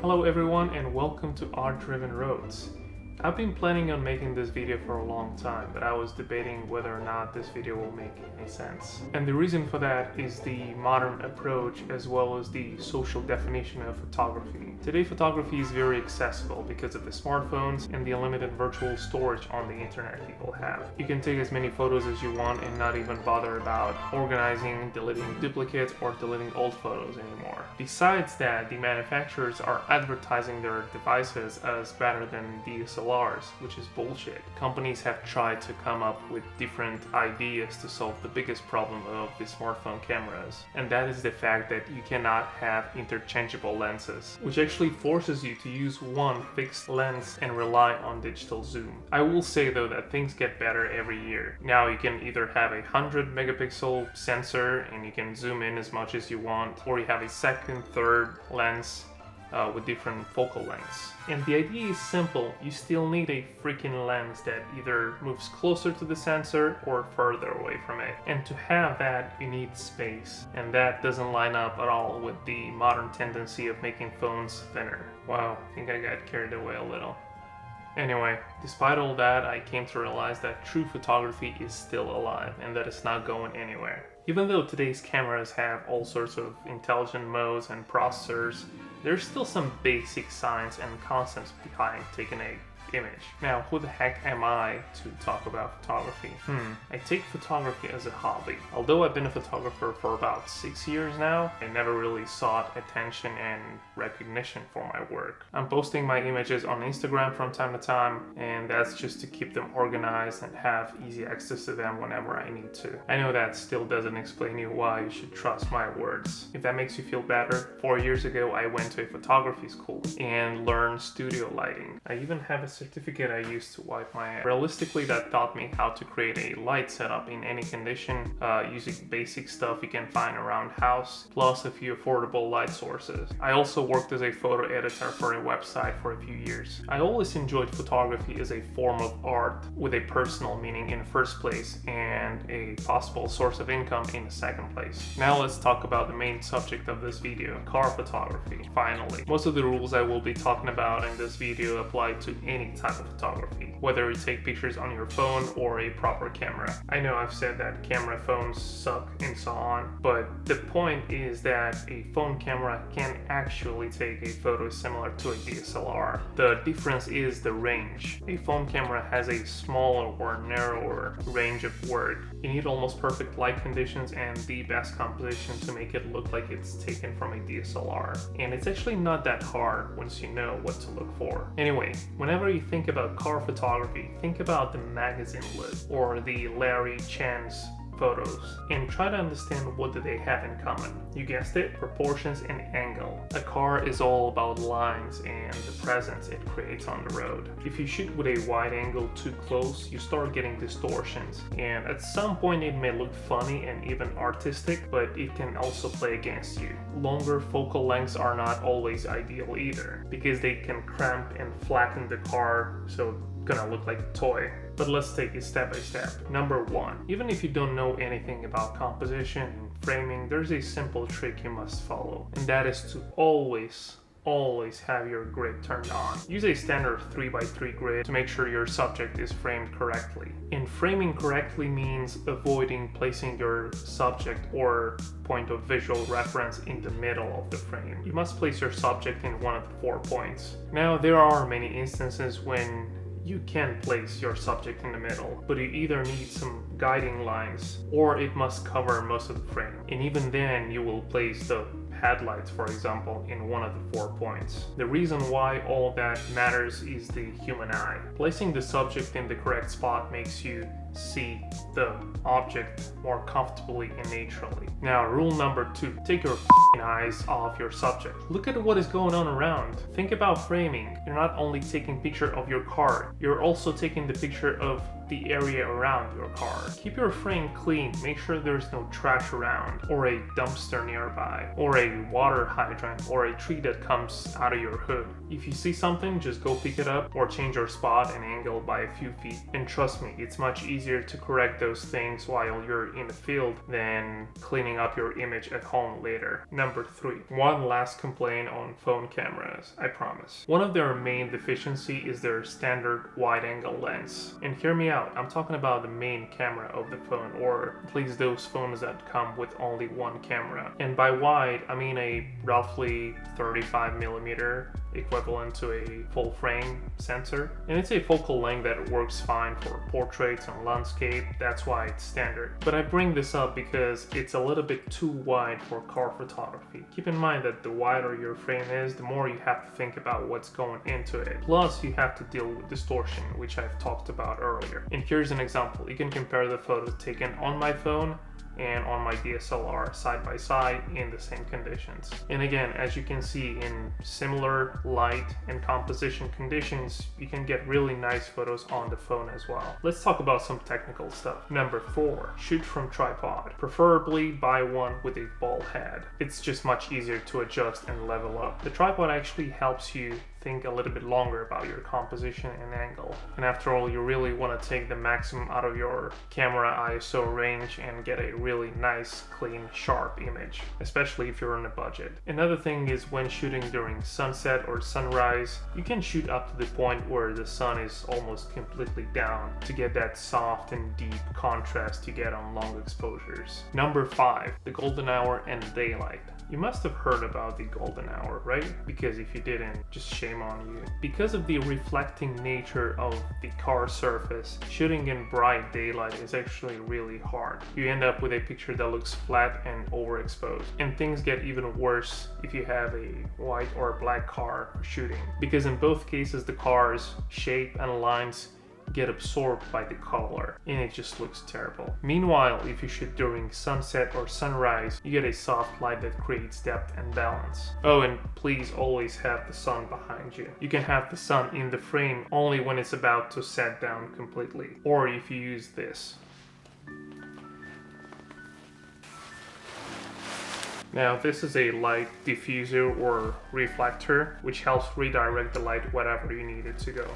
Hello everyone and welcome to Art Driven Roads. I've been planning on making this video for a long time, but I was debating whether or not this video will make any sense. And the reason for that is the modern approach as well as the social definition of photography. Today photography is very accessible because of the smartphones and the unlimited virtual storage on the internet people have. You can take as many photos as you want and not even bother about organizing, deleting duplicates, or deleting old photos anymore. Besides that, the manufacturers are advertising their devices as better than DSLRs, which is bullshit. Companies have tried to come up with different ideas to solve the biggest problem of the smartphone cameras, and that is the fact that you cannot have interchangeable lenses, which actually forces you to use one fixed lens and rely on digital zoom. I will say though that things get better every year. Now you can either have a 100 megapixel sensor and you can zoom in as much as you want, or you have a second, third lens with different focal lengths. And the idea is simple. You still need a freaking lens that either moves closer to the sensor or further away from it. And to have that, you need space. And that doesn't line up at all with the modern tendency of making phones thinner. Wow, I think I got carried away a little. Anyway, despite all that, I came to realize that true photography is still alive and that it's not going anywhere. Even though today's cameras have all sorts of intelligent modes and processors, there's still some basic science and concepts behind taking an image. Now, who the heck am I to talk about photography? I take photography as a hobby. Although I've been a photographer for about 6 years now, I never really sought attention and recognition for my work. I'm posting my images on Instagram from time to time, and that's just to keep them organized and have easy access to them whenever I need to. I know that still doesn't explain you why you should trust my words. If that makes you feel better, 4 years ago I went to a photography school and learned studio lighting. I even have a certificate I used to wipe my ass. Realistically, that taught me how to create a light setup in any condition using basic stuff you can find around house, plus a few affordable light sources. I also worked as a photo editor for a website for a few years. I always enjoyed photography as a form of art with a personal meaning in the first place and a possible source of income in the second place. Now let's talk about the main subject of this video, car photography. Finally, most of the rules I will be talking about in this video apply to any type of photography, whether you take pictures on your phone or a proper camera. I know I've said that camera phones suck and so on, but the point is that a phone camera can actually take a photo similar to a DSLR. The difference is the range. A phone camera has a smaller or narrower range of work. You need almost perfect light conditions and the best composition to make it look like it's taken from a DSLR. And it's actually not that hard once you know what to look for. Anyway, whenever you think about car photography, think about the magazine lid or the Larry Chan's photos and try to understand what do they have in common. You guessed it, proportions and angle. A car is all about lines and the presence it creates on the road. If you shoot with a wide angle too close, you start getting distortions, and at some point it may look funny and even artistic, but it can also play against you. Longer focal lengths are not always ideal either, because they can cramp and flatten the car so it's gonna look like a toy. But let's take it step by step. Number 1, even if you don't know anything about composition and framing, there's a simple trick you must follow, and that is to always have your grid turned on. Use a standard 3x3 grid to make sure your subject is framed correctly. And framing correctly means avoiding placing your subject or point of visual reference in the middle of the frame. You must place your subject in one of the 4 points. Now, there are many instances when you can place your subject in the middle, but you either need some guiding lines or it must cover most of the frame. And even then, you will place the headlights, for example, in one of the 4 points. The reason why all that matters is the human eye. Placing the subject in the correct spot makes you see the object more comfortably and naturally. Now, rule number 2, take your eyes off your subject. Look at what is going on around. Think about framing. You're not only taking picture of your car, you're also taking the picture of the area around your car. Keep your frame clean, make sure there's no trash around, or a dumpster nearby, or a water hydrant, or a tree that comes out of your hood. If you see something, just go pick it up or change your spot and angle by a few feet. And trust me, it's much easier to correct those things while you're in the field than cleaning up your image at home later. Number 3, one last complaint on phone cameras, I promise. One of their main deficiency is their standard wide angle lens. And hear me out, I'm talking about the main camera of the phone, or at least those phones that come with only one camera. And by wide, I mean a roughly 35mm equivalent to a full frame sensor. And it's a focal length that works fine for portraits and landscape, that's why it's standard. But I bring this up because it's a little bit too wide for car photography. Keep in mind that the wider your frame is, the more you have to think about what's going into it. Plus, you have to deal with distortion, which I've talked about earlier. And here's an example. You can compare the photos taken on my phone and on my DSLR side by side in the same conditions. And again, as you can see, in similar light and composition conditions, you can get really nice photos on the phone as well. Let's talk about some technical stuff. Number 4, shoot from tripod. Preferably buy one with a ball head. It's just much easier to adjust and level up. The tripod actually helps you think a little bit longer about your composition and angle. And after all, you really want to take the maximum out of your camera ISO range and get a really nice, clean, sharp image, especially if you're on a budget. Another thing is when shooting during sunset or sunrise, you can shoot up to the point where the sun is almost completely down to get that soft and deep contrast you get on long exposures. Number 5, the golden hour and daylight. You must have heard about the golden hour, right? Because if you didn't, just shame on you. Because of the reflecting nature of the car surface, shooting in bright daylight is actually really hard. You end up with a picture that looks flat and overexposed. And things get even worse if you have a white or black car shooting. Because in both cases, the car's shape and lines get absorbed by the color and it just looks terrible. Meanwhile, if you shoot during sunset or sunrise, you get a soft light that creates depth and balance. Oh, and please always have the sun behind you. You can have the sun in the frame only when it's about to set down completely, or if you use this. Now, this is a light diffuser or reflector, which helps redirect the light wherever you need it to go.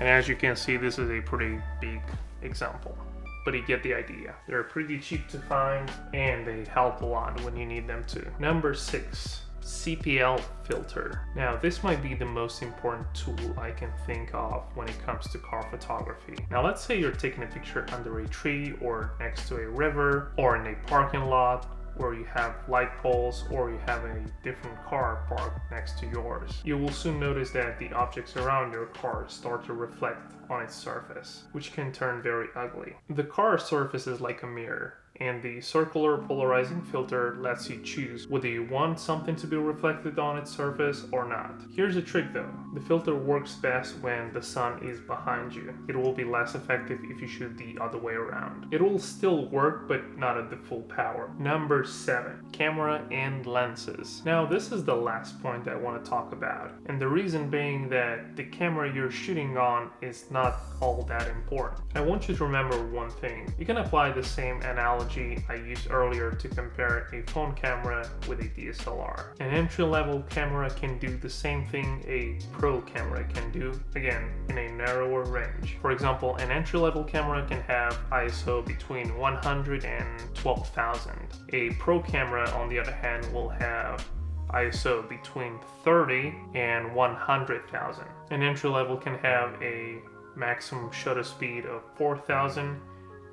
And as you can see, this is a pretty big example, but you get the idea. They're pretty cheap to find and they help a lot when you need them to. Number 6, CPL filter. Now, this might be the most important tool I can think of when it comes to car photography. Now, let's say you're taking a picture under a tree or next to a river or in a parking lot where you have light poles or you have a different car parked next to yours. You will soon notice that the objects around your car start to reflect on its surface, which can turn very ugly. The car surface is like a mirror, and the circular polarizing filter lets you choose whether you want something to be reflected on its surface or not. Here's a trick though. The filter works best when the sun is behind you. It will be less effective if you shoot the other way around. It will still work, but not at the full power. Number 7, camera and lenses. Now, this is the last point I want to talk about, and the reason being that the camera you're shooting on is not all that important. I want you to remember one thing. You can apply the same analogy I used earlier to compare a phone camera with a DSLR. An entry-level camera can do the same thing a pro camera can do, again, in a narrower range. For example, an entry-level camera can have ISO between 100 and 12,000. A pro camera, on the other hand, will have ISO between 30 and 100,000. An entry level can have a maximum shutter speed of 4,000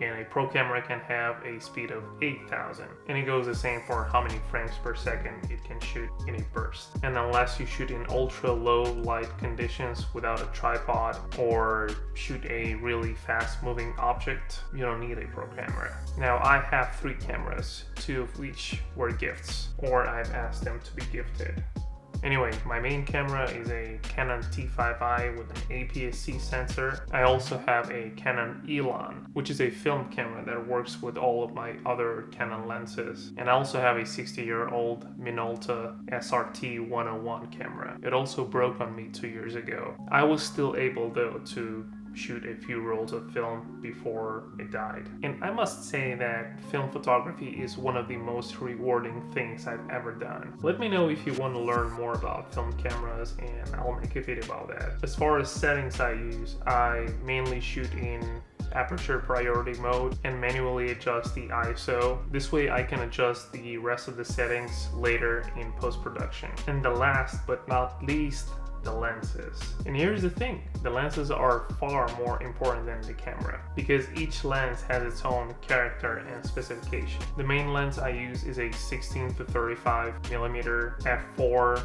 and a pro camera can have a speed of 8,000. And it goes the same for how many frames per second it can shoot in a burst. And unless you shoot in ultra low light conditions without a tripod or shoot a really fast moving object, you don't need a pro camera. Now, I have 3 cameras, 2 of which were gifts, or I've asked them to be gifted. Anyway, my main camera is a Canon T5i with an APS-C sensor. I also have a Canon Elan, which is a film camera that works with all of my other Canon lenses. And I also have a 60-year-old Minolta SRT 101 camera. It also broke on me 2 years ago. I was still able though to shoot a few rolls of film before it died. And I must say that film photography is one of the most rewarding things I've ever done. Let me know if you want to learn more about film cameras and I'll make a video about that. As far as settings I use, I mainly shoot in aperture priority mode and manually adjust the ISO. This way I can adjust the rest of the settings later in post-production. And the last but not least, the lenses. And here's the thing, the lenses are far more important than the camera because each lens has its own character and specification. The main lens I use is a 16 to 35mm f4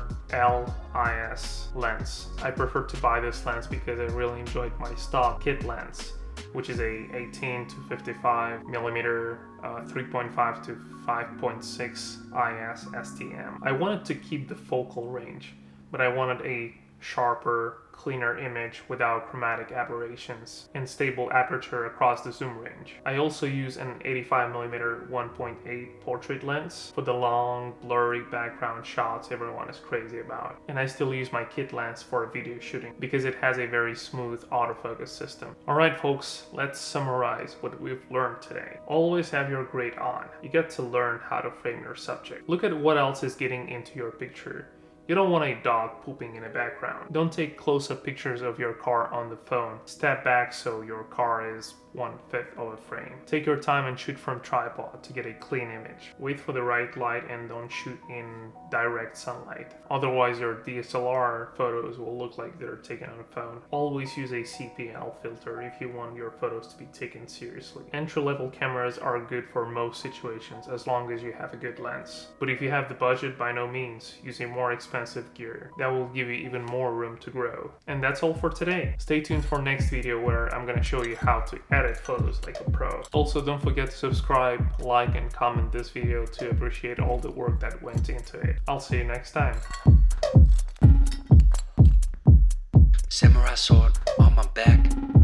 LIS lens. I prefer to buy this lens because I really enjoyed my stock kit lens, which is a 18 to 55mm 3.5 to 5.6 IS STM. I wanted to keep the focal range, but I wanted a sharper, cleaner image without chromatic aberrations and stable aperture across the zoom range. I also use an 85mm 1.8 portrait lens for the long, blurry background shots everyone is crazy about. And I still use my kit lens for video shooting because it has a very smooth autofocus system. Alright folks, let's summarize what we've learned today. Always have your grade on. You get to learn how to frame your subject. Look at what else is getting into your picture. You don't want a dog pooping in the background. Don't take close-up pictures of your car on the phone. Step back so your car is 1/5 of a frame. Take your time and shoot from tripod to get a clean image. Wait for the right light and don't shoot in direct sunlight. Otherwise your DSLR photos will look like they're taken on a phone. Always use a CPL filter if you want your photos to be taken seriously. Entry-level cameras are good for most situations as long as you have a good lens. But if you have the budget, by no means use a more expensive gear. That will give you even more room to grow. And that's all for today. Stay tuned for next video where I'm gonna show you how to edit photos like a pro. Also, don't forget to subscribe, like, and comment this video to appreciate all the work that went into it. I'll see you next time. Samurai sword on my back.